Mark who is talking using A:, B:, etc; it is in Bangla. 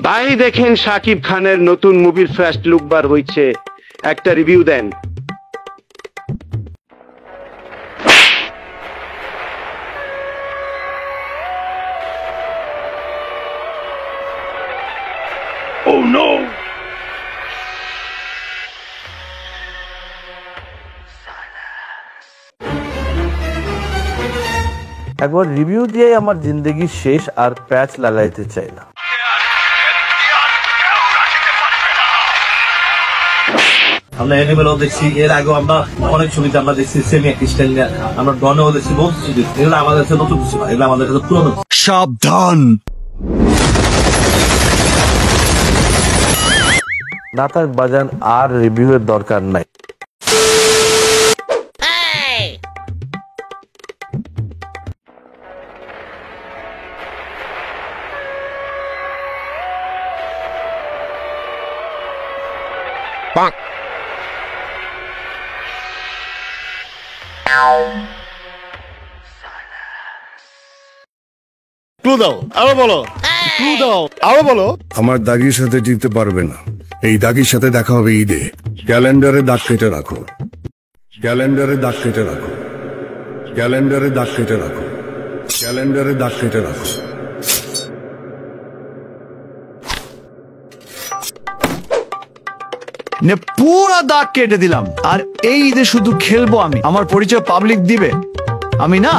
A: ভাই দেখেন শাকিব খানের নতুন মুভির ফার্স্ট লুক বার হইছে, একটা রিভিউ দেন। Oh no!
B: একবার রিভিউ দিয়ে আমার জিন্দগি শেষ, আর প্যাচ লাগাইতে চাই না।
C: আমরা এনিমেলও দেখছি, এর আগেও আমরা অনেক ছবিতে আমরা দেখছি সেমি ক্রিস্টাল নিয়ে, আমরা ডনেও দেখছি, বহুত কিছু দেখছি। এগুলো আমাদের কাছে নতুন কিছু না, এগুলো আমাদের কাছে পুরনো।
D: সাবধান,
B: নাতার বাজান আর রিভিউ এর দরকার নাই।
D: ক্লু দাও, আরো বলো, ক্লু দাও, আরো বলো। আমার দাগির সাথে জিততে পারবে না। এই দাগির সাথে দেখা হবে ঈদে। ক্যালেন্ডারে দাগ কেটে রাখো, ক্যালেন্ডারে দাগ কেটে রাখো, ক্যালেন্ডারে দাগ কেটে রাখো, ক্যালেন্ডারে দাগ কেটে রাখো।
E: পুরা দাগ কেটে দিলাম। আর এই ঈদে শুধু খেলবো আমি, আমার পরিচয় পাবলিক দিবে, আমি না।